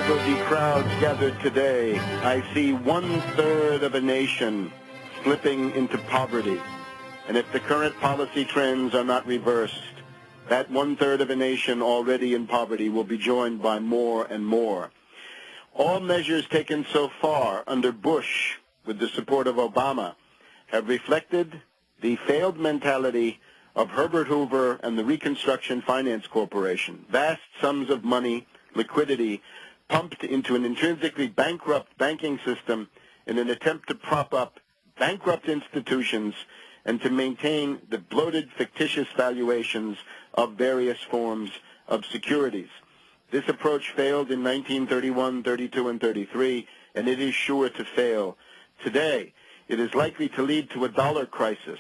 of the crowds gathered today, I see 1/3 of a nation slipping into poverty. And if the current policy trends are not reversed, that 1/3 of a nation already in poverty will be joined by more and more. All measures taken so far under Bush, with the support of Obama, have reflected the failed mentality of Herbert Hoover and the Reconstruction Finance Corporation. Vast sums of money, liquidity, pumped into an intrinsically bankrupt banking system in an attempt to prop up bankrupt institutions and to maintain the bloated, fictitious valuations of various forms of securities. This approach failed in 1931, 32, and 33, and it is sure to fail today. It is likely to lead to a dollar crisis,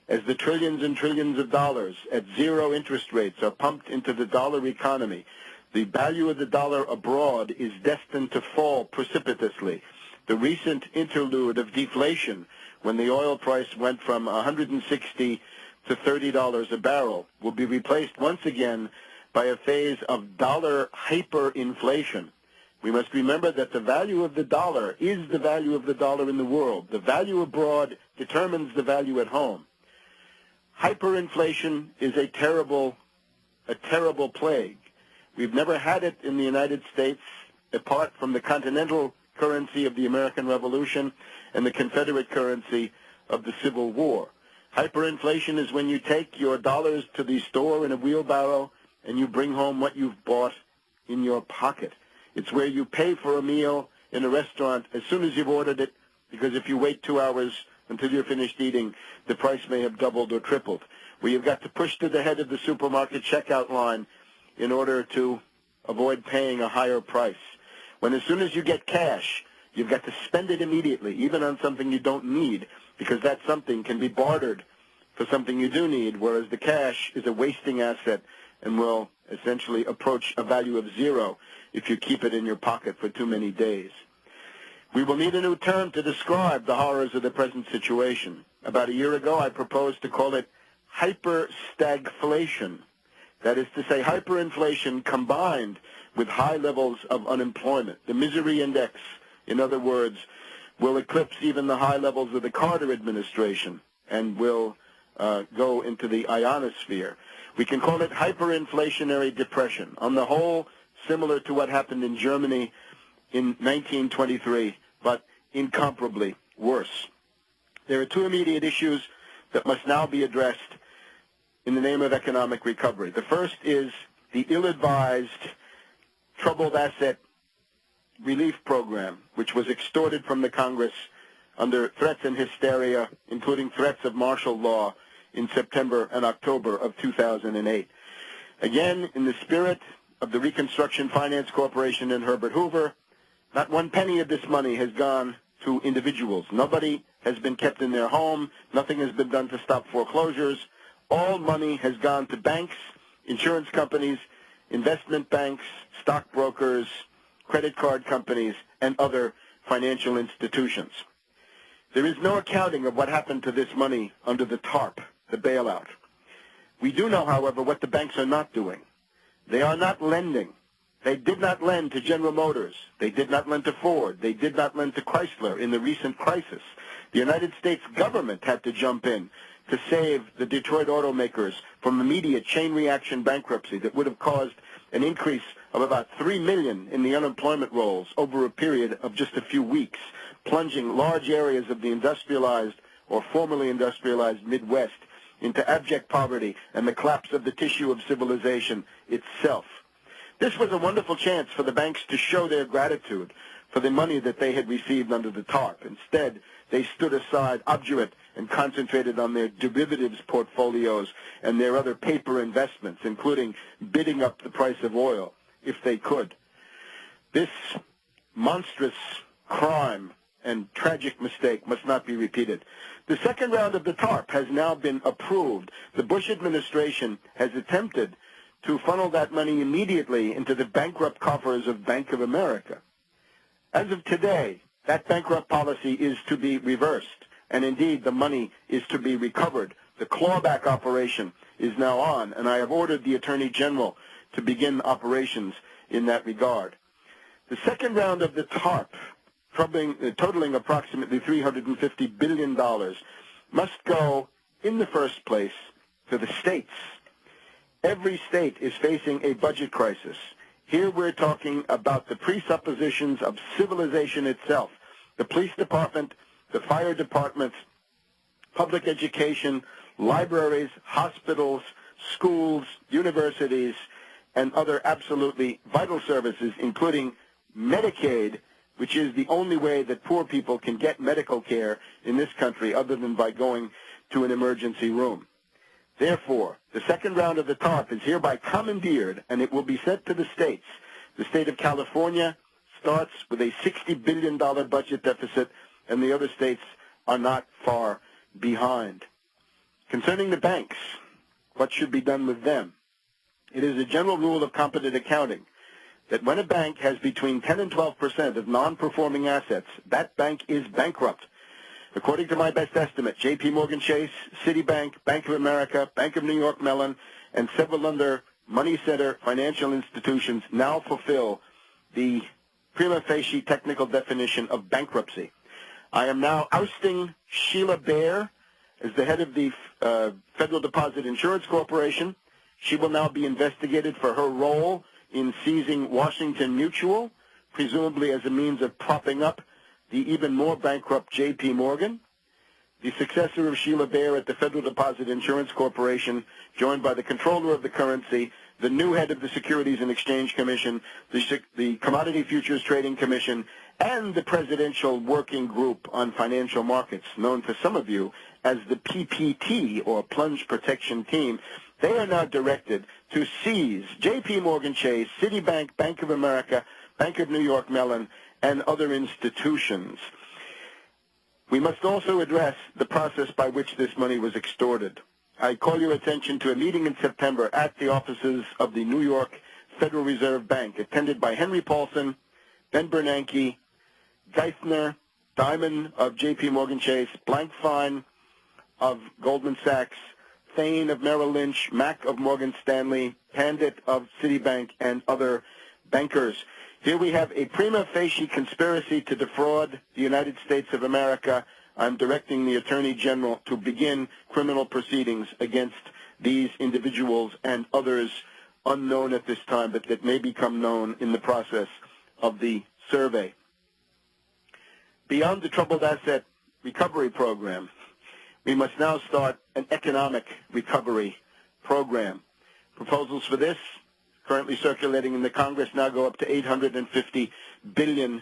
as the trillions and trillions of dollars at zero interest rates are pumped into the dollar economy. The value of the dollar abroad is destined to fall precipitously. The recent interlude of deflation, when the oil price went from $160 to $30 a barrel, will be replaced once again by a phase of dollar hyperinflation. We must remember that the value of the dollar is the value of the dollar in the world. The value abroad determines the value at home. Hyperinflation is a terrible plague. We've never had it in the United States apart from the continental currency of the American Revolution and the Confederate currency of the Civil War. Hyperinflation is when you take your dollars to the store in a wheelbarrow and you bring home what you've bought in your pocket. It's where you pay for a meal in a restaurant as soon as you've ordered it, because if you wait 2 hours until you're finished eating, the price may have doubled or tripled. Where you've got to push to the head of the supermarket checkout line in order to avoid paying a higher price. When as soon as you get cash, you've got to spend it immediately, even on something you don't need, because that something can be bartered for something you do need, whereas the cash is a wasting asset and will essentially approach a value of zero if you keep it in your pocket for too many days. We will need a new term to describe the horrors of the present situation. About a year ago, I proposed to call it hyperstagflation. That is to say, hyperinflation combined with high levels of unemployment. The misery index, in other words, will eclipse even the high levels of the Carter administration and will go into the ionosphere. We can call it hyperinflationary depression. On the whole, similar to what happened in Germany in 1923, but incomparably worse. There are two immediate issues that must now be addressed in the name of economic recovery. The first is the ill-advised troubled asset relief program, which was extorted from the Congress under threats and hysteria, including threats of martial law in September and October of 2008. Again, in the spirit of the Reconstruction Finance Corporation and Herbert Hoover, not one penny of this money has gone to individuals. Nobody has been kept in their home. Nothing has been done to stop foreclosures. All money has gone to banks, insurance companies, investment banks, stockbrokers, credit card companies, and other financial institutions. There is no accounting of what happened to this money under the TARP, the bailout. We do know, however, what the banks are not doing. They are not lending. They did not lend to General Motors. They did not lend to Ford. They did not lend to Chrysler in the recent crisis. The United States government had to jump in to save the Detroit automakers from immediate chain reaction bankruptcy that would have caused an increase of about 3 million in the unemployment rolls over a period of just a few weeks, plunging large areas of the industrialized or formerly industrialized Midwest into abject poverty and the collapse of the tissue of civilization itself. This was a wonderful chance for the banks to show their gratitude for the money that they had received under the TARP. Instead, they stood aside obdurate and concentrated on their derivatives portfolios and their other paper investments, including bidding up the price of oil, if they could. This monstrous crime and tragic mistake must not be repeated. The second round of the TARP has now been approved. The Bush administration has attempted to funnel that money immediately into the bankrupt coffers of Bank of America. As of today, that bankrupt policy is to be reversed, and indeed the money is to be recovered. The clawback operation is now on, and I have ordered the Attorney General to begin operations in that regard. The second round of the TARP, totaling approximately $350 billion, must go, in the first place, to the states. Every state is facing a budget crisis. Here we're talking about the presuppositions of civilization itself. The police department, the fire department, public education, libraries, hospitals, schools, universities, and other absolutely vital services, including Medicaid, which is the only way that poor people can get medical care in this country other than by going to an emergency room. Therefore, the second round of the TARP is hereby commandeered, and it will be sent to the states. The state of California starts with a $60 billion budget deficit, and the other states are not far behind. Concerning the banks, what should be done with them? It is a general rule of competent accounting that when a bank has between 10 and 12% of non-performing assets, that bank is bankrupt. According to my best estimate, J.P. Morgan Chase, Citibank, Bank of America, Bank of New York Mellon, and several other money center financial institutions now fulfill the prima facie technical definition of bankruptcy. I am now ousting Sheila Bair as the head of the Federal Deposit Insurance Corporation. She will now be investigated for her role in seizing Washington Mutual, presumably as a means of propping up the even more bankrupt J.P. Morgan. The successor of Sheila Bair at the Federal Deposit Insurance Corporation, joined by the controller of the currency, the new head of the Securities and Exchange Commission, the Commodity Futures Trading Commission, and the Presidential Working Group on Financial Markets, known to some of you as the PPT, or Plunge Protection Team. They are now directed to seize J.P. Morgan Chase, Citibank, Bank of America, Bank of New York Mellon, and other institutions. We must also address the process by which this money was extorted. I call your attention to a meeting in September at the offices of the New York Federal Reserve Bank, attended by Henry Paulson, Ben Bernanke, Geithner, Diamond of J.P. Morgan Chase, Blankfein of Goldman Sachs, Thain of Merrill Lynch, Mack of Morgan Stanley, Pandit of Citibank, and other bankers. Here we have a prima facie conspiracy to defraud the United States of America. I'm directing the Attorney General to begin criminal proceedings against these individuals and others unknown at this time, but that may become known in the process of the survey. Beyond the troubled asset recovery program, we must now start an economic recovery program. Proposals for this, currently circulating in the Congress, now go up to $850 billion.